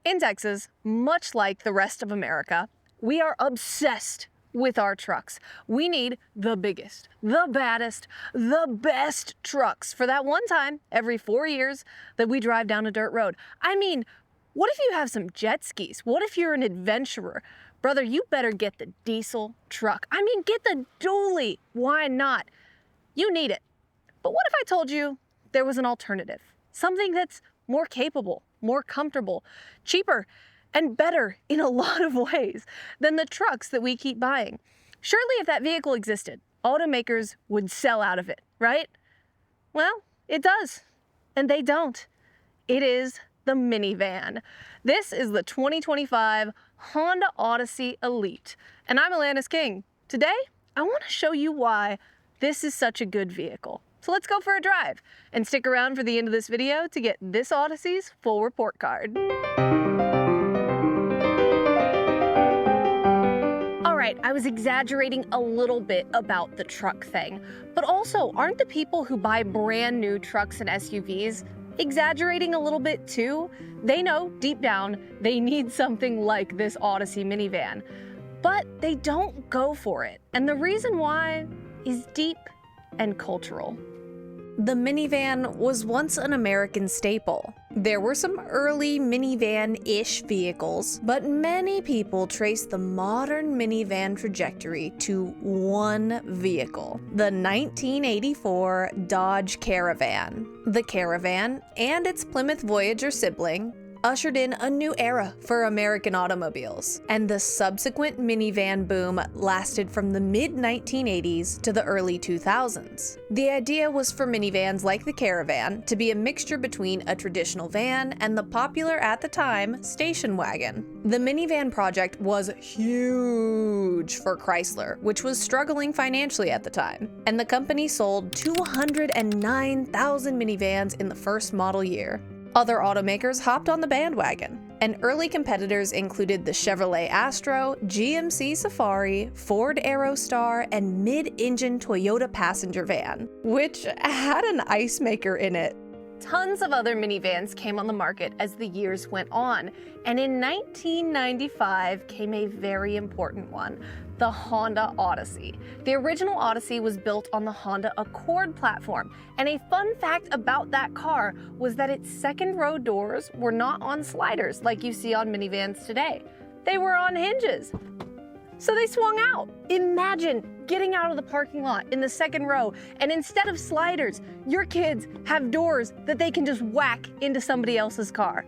In Texas, much like the rest of America, we are obsessed with our trucks. We need the biggest, the baddest, the best trucks for that one time every 4 years that we drive down a dirt road. I mean, what if you have some jet skis? What if you're an adventurer? Brother, you better get the diesel truck. I mean, get the dually. Why not? You need it. But what if I told you there was an alternative? Something that's more capable, more comfortable, cheaper, and better in a lot of ways than the trucks that we keep buying. Surely if that vehicle existed, automakers would sell out of it, right? Well, it does, and they don't. It is the minivan. This is the 2025 Honda Odyssey Elite, and I'm Alanis King. Today, I want to show you why this is such a good vehicle. So let's go for a drive, and stick around for the end of this video to get this Odyssey's full report card. Alright, I was exaggerating a little bit about the truck thing, but also, aren't the people who buy brand new trucks and SUVs exaggerating a little bit too? They know, deep down, they need something like this Odyssey minivan, but they don't go for it, and the reason why is deep and cultural. The minivan was once an American staple. There were some early minivan-ish vehicles, but many people trace the modern minivan trajectory to one vehicle, the 1984 Dodge Caravan. The Caravan and its Plymouth Voyager sibling ushered in a new era for American automobiles, and the subsequent minivan boom lasted from the mid-1980s to the early 2000s. The idea was for minivans like the Caravan to be a mixture between a traditional van and the popular at the time station wagon. The minivan project was huge for Chrysler, which was struggling financially at the time, and the company sold 209,000 minivans in the first model year. Other automakers hopped on the bandwagon, and early competitors included the Chevrolet Astro, GMC Safari, Ford Aerostar, and mid-engine Toyota passenger van, which had an icemaker in it. Tons of other minivans came on the market as the years went on, and in 1995 came a very important one, the Honda Odyssey. The original Odyssey was built on the Honda Accord platform, and a fun fact about that car was that its second row doors were not on sliders like you see on minivans today. They were on hinges. So they swung out. Imagine getting out of the parking lot in the second row, and instead of sliders, your kids have doors that they can just whack into somebody else's car.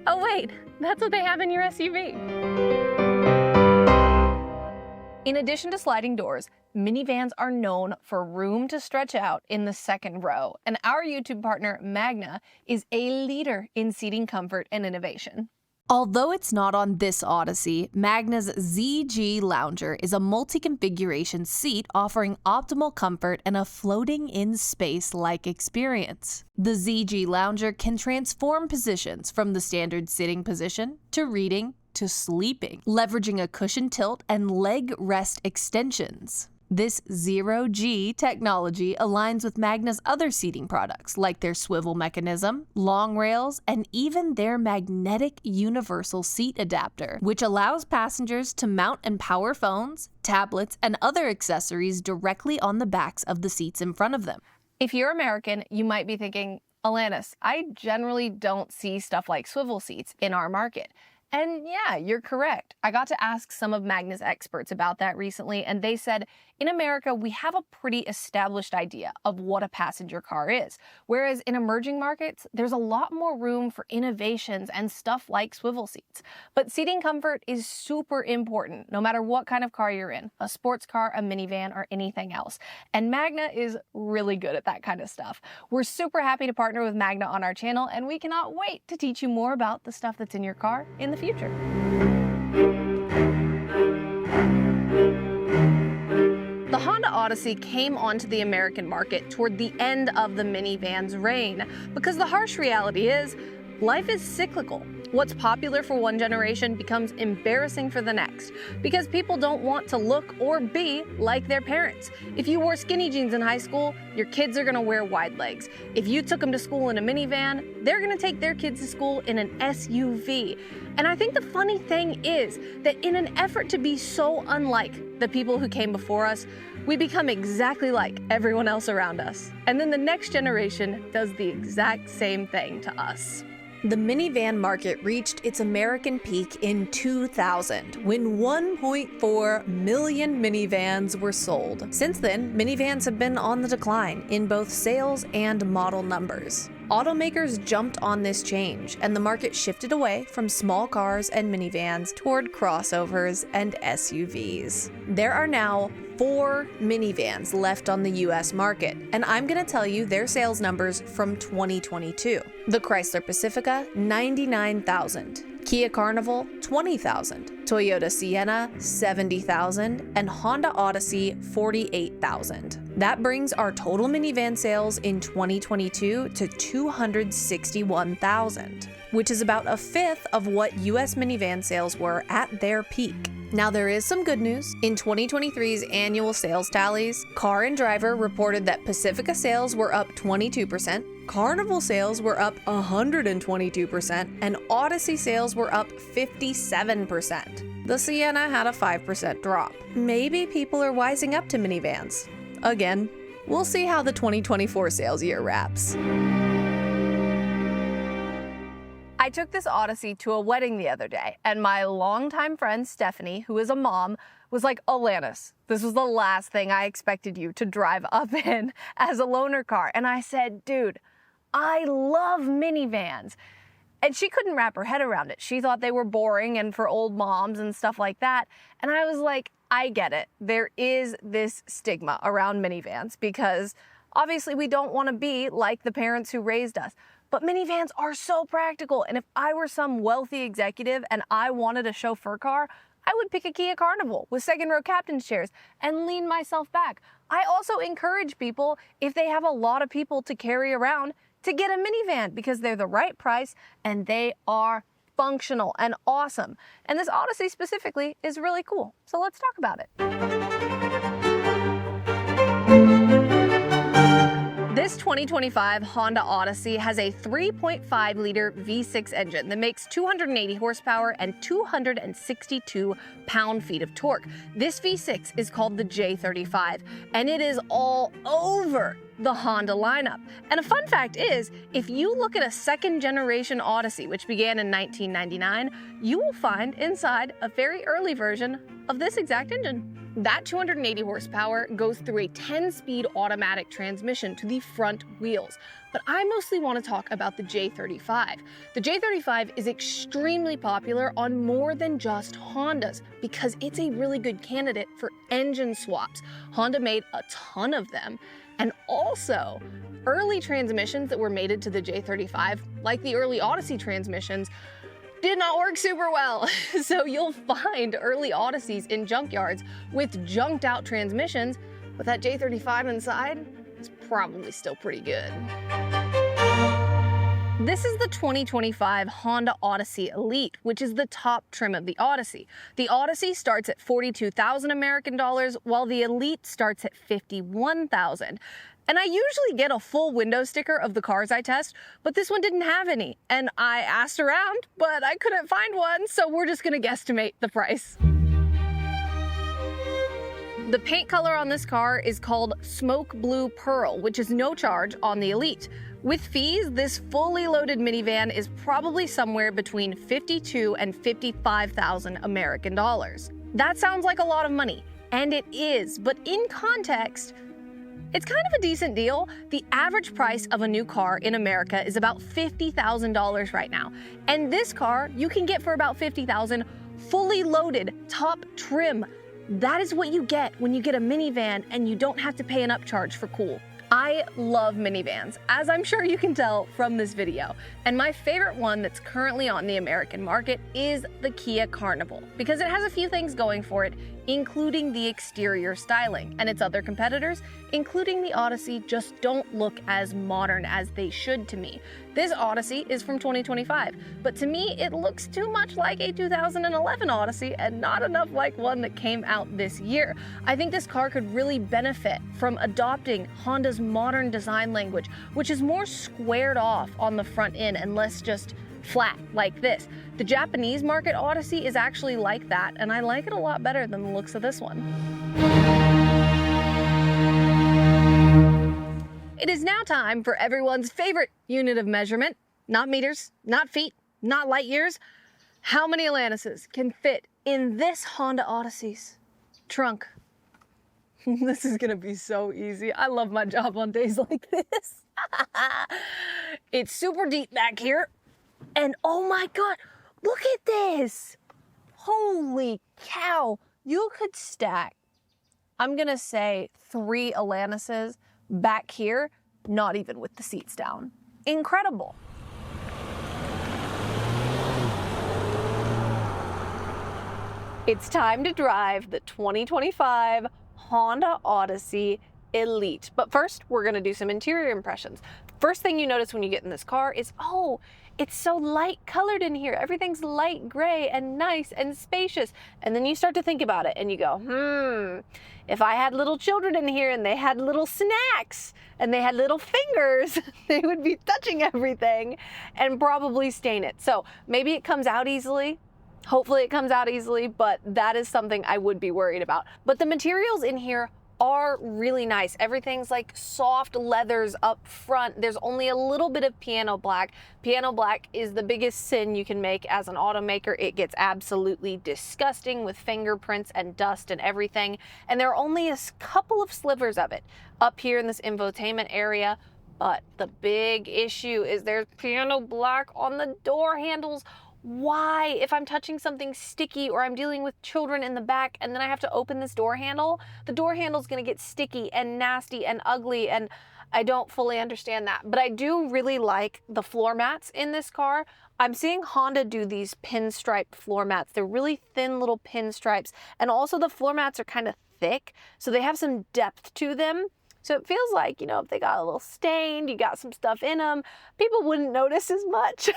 Oh wait, that's what they have in your SUV. In addition to sliding doors, minivans are known for room to stretch out in the second row, and our YouTube partner, Magna, is a leader in seating comfort and innovation. Although it's not on this Odyssey, Magna's ZG Lounger is a multi-configuration seat offering optimal comfort and a floating in space-like experience. The ZG Lounger can transform positions from the standard sitting position to reading to sleeping, leveraging a cushion tilt and leg rest extensions. This zero-G technology aligns with Magna's other seating products, like their swivel mechanism, long rails, and even their magnetic universal seat adapter, which allows passengers to mount and power phones, tablets, and other accessories directly on the backs of the seats in front of them. If you're American, you might be thinking, Alanis, I generally don't see stuff like swivel seats in our market. And yeah, you're correct. I got to ask some of Magna's experts about that recently, and they said, in America, we have a pretty established idea of what a passenger car is, whereas in emerging markets, there's a lot more room for innovations and stuff like swivel seats. But seating comfort is super important, no matter what kind of car you're in, a sports car, a minivan, or anything else. And Magna is really good at that kind of stuff. We're super happy to partner with Magna on our channel, and we cannot wait to teach you more about the stuff that's in your car in the future. The Honda Odyssey came onto the American market toward the end of the minivan's reign because the harsh reality is life is cyclical. What's popular for one generation becomes embarrassing for the next because people don't want to look or be like their parents. If you wore skinny jeans in high school, your kids are gonna wear wide legs. If you took them to school in a minivan, they're gonna take their kids to school in an SUV. And I think the funny thing is that in an effort to be so unlike the people who came before us, we become exactly like everyone else around us. And then the next generation does the exact same thing to us. The minivan market reached its American peak in 2000, when 1.4 million minivans were sold. Since then, minivans have been on the decline in both sales and model numbers. Automakers jumped on this change, and the market shifted away from small cars and minivans toward crossovers and SUVs. There are now 4 minivans left on the US market, and I'm gonna tell you their sales numbers from 2022. The Chrysler Pacifica, 99,000. Kia Carnival, 20,000. Toyota Sienna, 70,000. And Honda Odyssey, 48,000. That brings our total minivan sales in 2022 to 261,000, which is about a fifth of what US minivan sales were at their peak. Now there is some good news. In 2023's annual sales tallies, Car and Driver reported that Pacifica sales were up 22%, Carnival sales were up 122%, and Odyssey sales were up 57%. The Sienna had a 5% drop. Maybe people are wising up to minivans. Again, we'll see how the 2024 sales year wraps. I took this Odyssey to a wedding the other day, and my longtime friend Stephanie, who is a mom, was like, Alanis, this was the last thing I expected you to drive up in as a loaner car. And I said, dude, I love minivans. And she couldn't wrap her head around it. She thought they were boring and for old moms and stuff like that. And I was like, I get it. There is this stigma around minivans because obviously we don't want to be like the parents who raised us. But minivans are so practical. And if I were some wealthy executive and I wanted a chauffeur car, I would pick a Kia Carnival with second row captain's chairs and lean myself back. I also encourage people, if they have a lot of people to carry around, to get a minivan because they're the right price and they are functional and awesome. And this Odyssey specifically is really cool. So let's talk about it. This 2025 Honda Odyssey has a 3.5-liter V6 engine that makes 280 horsepower and 262 pound-feet of torque. This V6 is called the J35, and it is all over the Honda lineup. And a fun fact is, if you look at a second-generation Odyssey, which began in 1999, you will find inside a very early version of this exact engine. That 280 horsepower goes through a 10-speed automatic transmission to the front wheels. But I mostly want to talk about the J35. The J35 is extremely popular on more than just Hondas because it's a really good candidate for engine swaps. Honda made a ton of them. And also, early transmissions that were mated to the J35, like the early Odyssey transmissions, did not work super well. So you'll find early Odysseys in junkyards with junked out transmissions, but that J35 inside is probably still pretty good. This is the 2025 Honda Odyssey Elite, which is the top trim of the Odyssey. The Odyssey starts at $42,000 American dollars, while the Elite starts at $51,000. And I usually get a full window sticker of the cars I test, but this one didn't have any. And I asked around, but I couldn't find one, so we're just gonna guesstimate the price. The paint color on this car is called Smoke Blue Pearl, which is no charge on the Elite. With fees, this fully loaded minivan is probably somewhere between $52,000 and $55,000 American dollars. That sounds like a lot of money, and it is, but in context, it's kind of a decent deal. The average price of a new car in America is about $50,000 right now. And this car you can get for about $50,000, fully loaded, top trim. That is what you get when you get a minivan and you don't have to pay an upcharge for cool. I love minivans, as I'm sure you can tell from this video. And my favorite one that's currently on the American market is the Kia Carnival, because it has a few things going for it. including the exterior styling, and its other competitors, including the Odyssey, just don't look as modern as they should to me. This Odyssey is from 2025, but to me it looks too much like a 2011 Odyssey and not enough like one that came out this year. I think this car could really benefit from adopting Honda's modern design language, which is more squared off on the front end and less just flat like this. The Japanese market Odyssey is actually like that, and I like it a lot better than the looks of this one. It is now time for everyone's favorite unit of measurement. Not meters, not feet, not light years. How many Atlantises can fit in this Honda Odyssey's trunk? This is gonna be so easy. I love my job on days like this. It's super deep back here. And oh my God, look at this. Holy cow. You could stack, I'm gonna say 3 Atlantises back here, not even with the seats down. Incredible. It's time to drive the 2025 Honda Odyssey Elite. But first, we're gonna do some interior impressions. First thing you notice when you get in this car is, oh, it's so light colored in here. Everything's light gray and nice and spacious. And then you start to think about it and you go, if I had little children in here and they had little snacks and they had little fingers, they would be touching everything and probably stain it. So maybe it comes out easily. Hopefully it comes out easily, but that is something I would be worried about. But the materials in here are really nice. Everything's like soft leathers up front. There's only a little bit of piano black. Piano black is the biggest sin you can make as an automaker. It gets absolutely disgusting with fingerprints and dust and everything. And there are only a couple of slivers of it up here in this infotainment area. But the big issue is there's piano black on the door handles. Why? If I'm touching something sticky or I'm dealing with children in the back and then I have to open this door handle, the door handle's gonna get sticky and nasty and ugly, and I don't fully understand that. But I do really like the floor mats in this car. I'm seeing Honda do these pinstripe floor mats. They're really thin little pinstripes, and also the floor mats are kind of thick, so they have some depth to them. So it feels like, if they got a little stained, you got some stuff in them, people wouldn't notice as much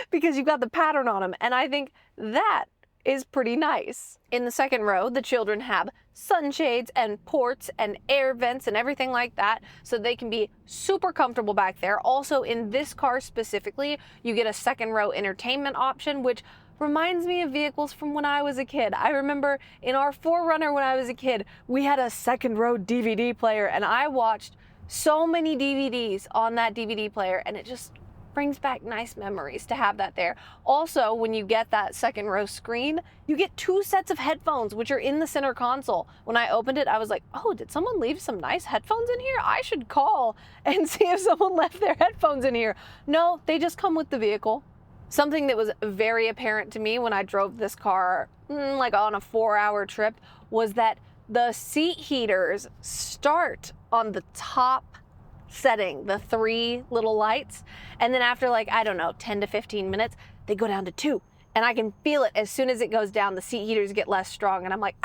because you've got the pattern on them. And I think that is pretty nice. In the second row, the children have sunshades and ports and air vents and everything like that, so they can be super comfortable back there. Also, in this car specifically, you get a second row entertainment option, which reminds me of vehicles from when I was a kid. I remember in our 4Runner when I was a kid, we had a second row DVD player, and I watched so many DVDs on that DVD player, and it just brings back nice memories to have that there. Also, when you get that second row screen, you get 2 sets of headphones, which are in the center console. When I opened it, I was like, oh, did someone leave some nice headphones in here? I should call and see if someone left their headphones in here. No, they just come with the vehicle. Something that was very apparent to me when I drove this car, like on a 4-hour trip, was that the seat heaters start on the top setting, the 3 little lights, and then after 10 to 15 minutes, they go down to 2. And I can feel it as soon as it goes down, the seat heaters get less strong, and I'm like,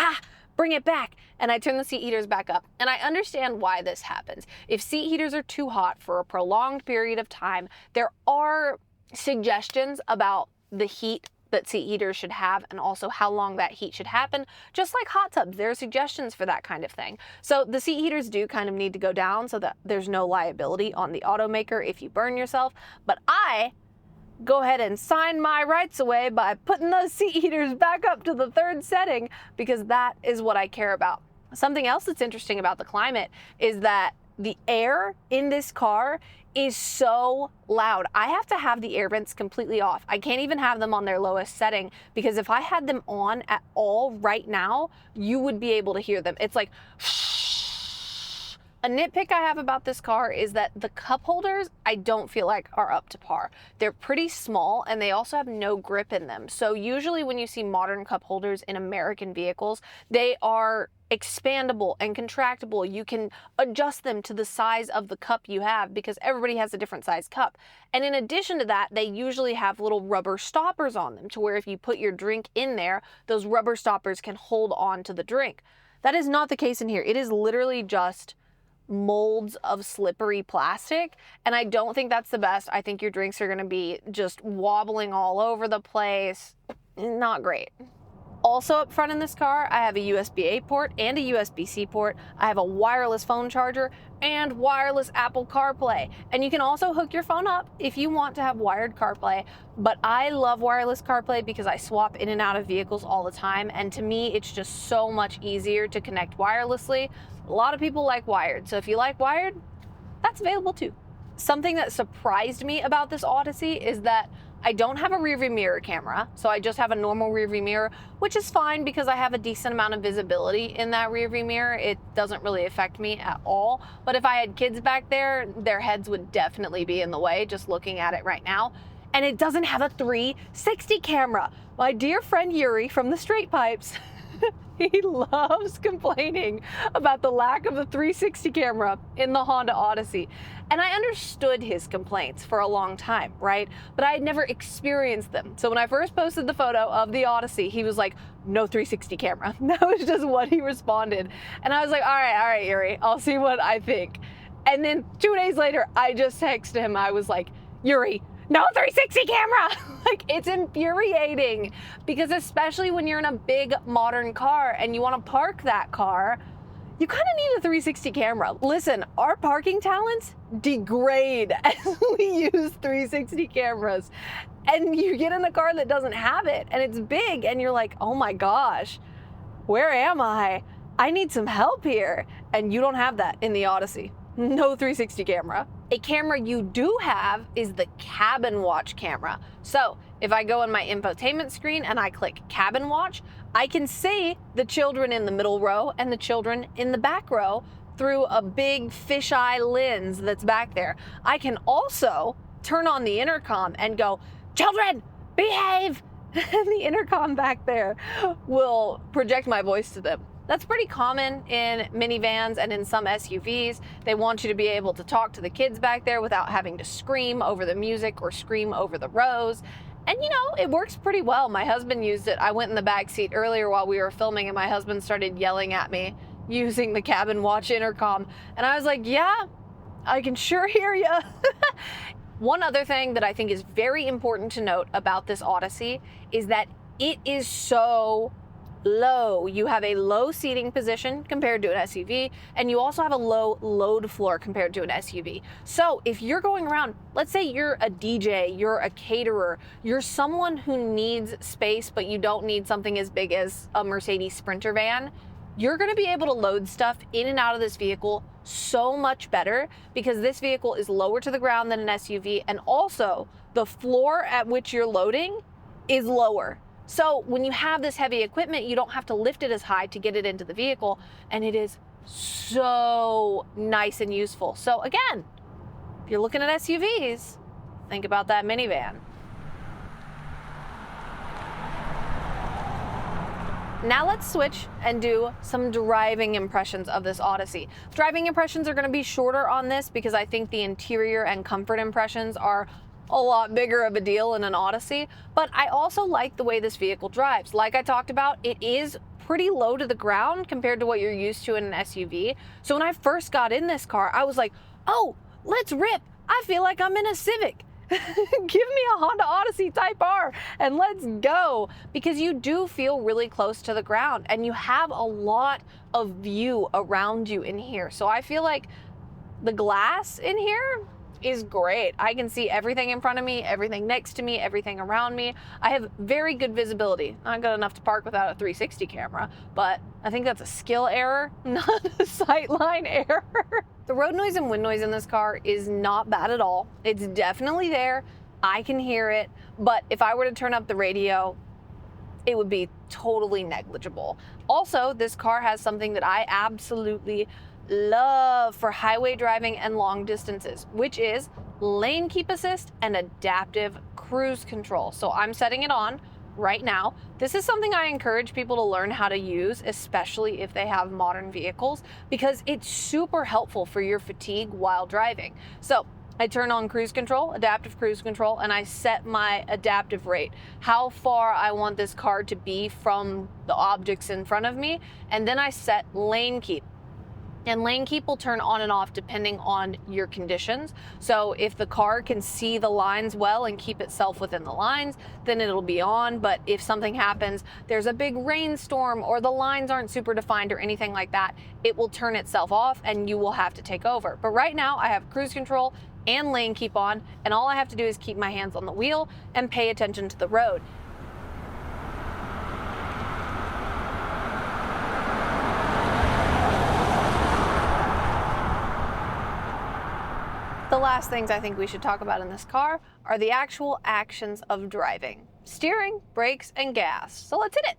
bring it back. And I turn the seat heaters back up. And I understand why this happens. If seat heaters are too hot for a prolonged period of time, there are suggestions about the heat that seat heaters should have and also how long that heat should happen. Just like hot tubs, there are suggestions for that kind of thing. So the seat heaters do kind of need to go down so that there's no liability on the automaker if you burn yourself. But I go ahead and sign my rights away by putting those seat heaters back up to the 3rd setting, because that is what I care about. Something else that's interesting about the climate is that the air in this car is so loud. I have to have the air vents completely off. I can't even have them on their lowest setting, because if I had them on at all right now, you would be able to hear them. It's like shh. A nitpick I have about this car is that the cup holders I don't feel like are up to par. They're pretty small and they also have no grip in them. So usually when you see modern cup holders in American vehicles, they are expandable and contractible. You can adjust them to the size of the cup you have because everybody has a different size cup. And in addition to that, they usually have little rubber stoppers on them to where if you put your drink in there, those rubber stoppers can hold on to the drink. That is not the case in here. It is literally just molds of slippery plastic, and I don't think that's the best. I think your drinks are going to be just wobbling all over the place. Not great. Also up front in this car, I have a USB-A port and a USB-C port. I have a wireless phone charger and wireless Apple CarPlay. And you can also hook your phone up if you want to have wired CarPlay. But I love wireless CarPlay because I swap in and out of vehicles all the time. And to me, it's just so much easier to connect wirelessly. A lot of people like wired. So if you like wired, that's available too. Something that surprised me about this Odyssey is that I don't have a rearview mirror camera, so I just have a normal rearview mirror, which is fine because I have a decent amount of visibility in that rearview mirror. It doesn't really affect me at all. But if I had kids back there, their heads would definitely be in the way just looking at it right now. And it doesn't have a 360 camera. My dear friend Yuri from the Straight Pipes, he loves complaining about the lack of the 360 camera in the Honda Odyssey. And I understood his complaints for a long time, right? But I had never experienced them. So when I first posted the photo of the Odyssey, he was like, no 360 camera. That was just what he responded. And I was like, all right, Yuri, I'll see what I think. And then 2 days later, I just texted him. I was like, Yuri, no 360 camera. Like, it's infuriating because especially when you're in a big modern car and you want to park that car, you kind of need a 360 camera. Listen, our parking talents degrade as we use 360 cameras. And you get in a car that doesn't have it and it's big and you're like, oh my gosh, where am I? I need some help here. And you don't have that in the Odyssey. No 360 camera. A camera you do have is the cabin watch camera. So if I go in my infotainment screen and I click cabin watch, I can see the children in the middle row and the children in the back row through a big fisheye lens that's back there. I can also turn on the intercom and go, children, behave! And the intercom back there will project my voice to them. That's pretty common in minivans and in some SUVs. They want you to be able to talk to the kids back there without having to scream over the music or scream over the rows. And you know, it works pretty well. My husband used it. I went in the back seat earlier while we were filming and my husband started yelling at me using the cabin watch intercom. And I was like, yeah, I can sure hear you. One other thing that I think is very important to note about this Odyssey is that it is so low. You have a low seating position compared to an SUV, and you also have a low load floor compared to an SUV. So if you're going around, let's say you're a DJ, you're a caterer, you're someone who needs space, but you don't need something as big as a Mercedes Sprinter van, you're gonna be able to load stuff in and out of this vehicle so much better because this vehicle is lower to the ground than an SUV, and also the floor at which you're loading is lower. So when you have this heavy equipment, you don't have to lift it as high to get it into the vehicle, and it is so nice and useful. So again, if you're looking at SUVs, think about that minivan. Now let's switch and do some driving impressions of this Odyssey. Driving impressions are going to be shorter on this because I think the interior and comfort impressions are a lot bigger of a deal in an Odyssey, but I also like the way this vehicle drives. Like I talked about, it is pretty low to the ground compared to what you're used to in an SUV. So when I first got in this car, I was like, oh, let's rip. I feel like I'm in a Civic. Give me a Honda Odyssey Type R and let's go, because you do feel really close to the ground and you have a lot of view around you in here. So I feel like the glass in here is great. I can see everything in front of me, everything next to me, everything around me. I have very good visibility. Not good enough to park without a 360 camera, but I think that's a skill error, not a sightline error. The road noise and wind noise in this car is not bad at all. It's definitely there. I can hear it, but if I were to turn up the radio, it would be totally negligible. Also, this car has something that I absolutely love for highway driving and long distances, which is lane keep assist and adaptive cruise control. So I'm setting it on right now. This is something I encourage people to learn how to use, especially if they have modern vehicles, because it's super helpful for your fatigue while driving. So I turn on cruise control, adaptive cruise control, and I set my adaptive rate, how far I want this car to be from the objects in front of me, and then I set lane keep. And lane keep will turn on and off depending on your conditions. So if the car can see the lines well and keep itself within the lines, then it'll be on. But if something happens, there's a big rainstorm or the lines aren't super defined or anything like that, it will turn itself off and you will have to take over. But right now I have cruise control and lane keep on, and all I have to do is keep my hands on the wheel and pay attention to the road. The last things I think we should talk about in this car are the actual actions of driving. Steering, brakes, and gas. So let's hit it.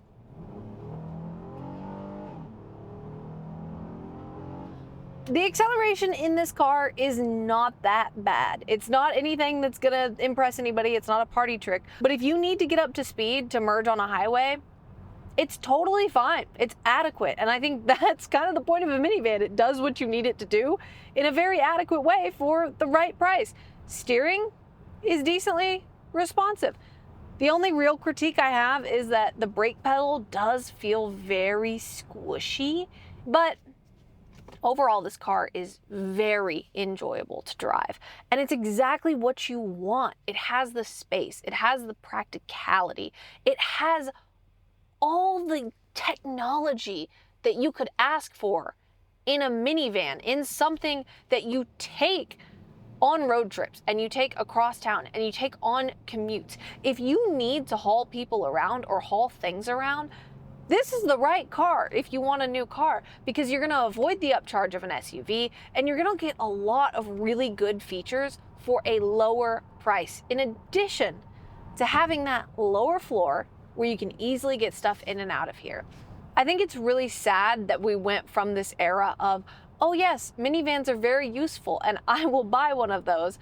The acceleration in this car is not that bad. It's not anything that's gonna impress anybody. It's not a party trick. But if you need to get up to speed to merge on a highway, it's totally fine. It's adequate. And I think that's kind of the point of a minivan. It does what you need it to do in a very adequate way for the right price. Steering is decently responsive. The only real critique I have is that the brake pedal does feel very squishy, but overall this car is very enjoyable to drive. And it's exactly what you want. It has the space, it has the practicality, it has all the technology that you could ask for in a minivan, in something that you take on road trips and you take across town and you take on commutes. If you need to haul people around or haul things around, this is the right car if you want a new car, because you're gonna avoid the upcharge of an SUV and you're gonna get a lot of really good features for a lower price, in addition to having that lower floor where you can easily get stuff in and out of here. I think it's really sad that we went from this era of, oh yes, minivans are very useful and I will buy one of those,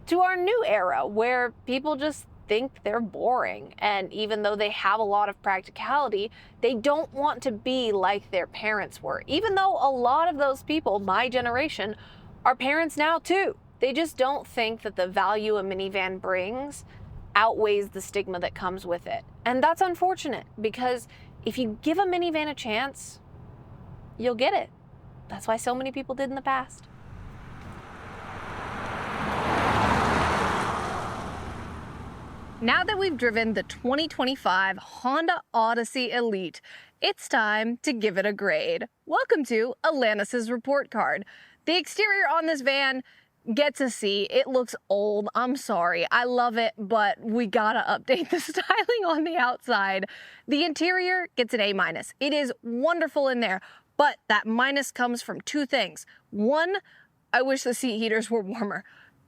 to our new era where people just think they're boring. And even though they have a lot of practicality, they don't want to be like their parents were. Even though a lot of those people, my generation, are parents now too. They just don't think that the value a minivan brings outweighs the stigma that comes with it. And that's unfortunate, because if you give a minivan a chance, you'll get it. That's why so many people did in the past. Now that we've driven the 2025 Honda Odyssey Elite, it's time to give it a grade. Welcome to Alanis's report card. The exterior on this van gets a C. It looks old. I'm sorry. I love it, but we gotta update the styling on the outside. The interior gets an A-. It is wonderful in there, but that minus comes from two things. One, I wish the seat heaters were warmer.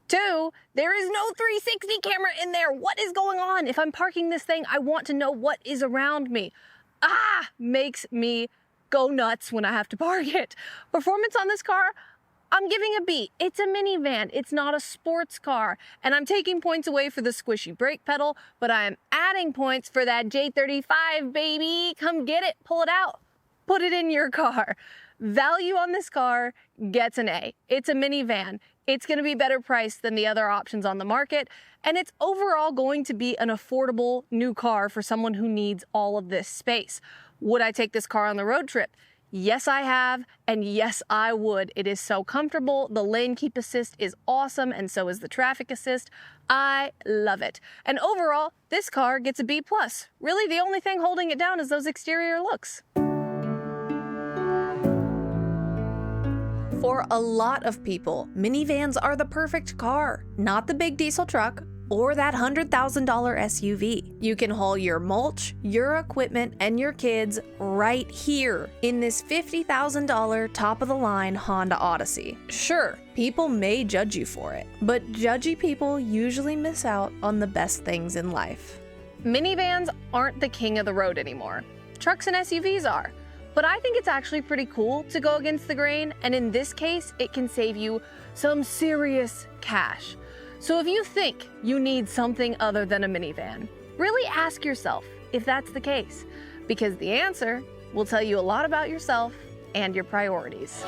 Two, there is no 360 camera in there. What is going on? If I'm parking this thing, I want to know what is around me. Makes me go nuts when I have to park it. Performance on this car, I'm giving a B. It's a minivan. It's not a sports car. And I'm taking points away for the squishy brake pedal, but I'm adding points for that J35, baby. Come get it, pull it out, put it in your car. Value on this car gets an A. It's a minivan. It's gonna be better priced than the other options on the market, and it's overall going to be an affordable new car for someone who needs all of this space. Would I take this car on the road trip? Yes, I have, and yes, I would. It is so comfortable. The lane keep assist is awesome, and so is the traffic assist. I love it. And overall, this car gets a B+. Really, the only thing holding it down is those exterior looks. For a lot of people, minivans are the perfect car, not the big diesel truck or that $100,000 SUV. You can haul your mulch, your equipment, and your kids right here in this $50,000 top-of-the-line Honda Odyssey. Sure, people may judge you for it, but judgy people usually miss out on the best things in life. Minivans aren't the king of the road anymore. Trucks and SUVs are. But I think it's actually pretty cool to go against the grain, and in this case, it can save you some serious cash. So if you think you need something other than a minivan, Really ask yourself if that's the case, because the answer will tell you a lot about yourself and your priorities.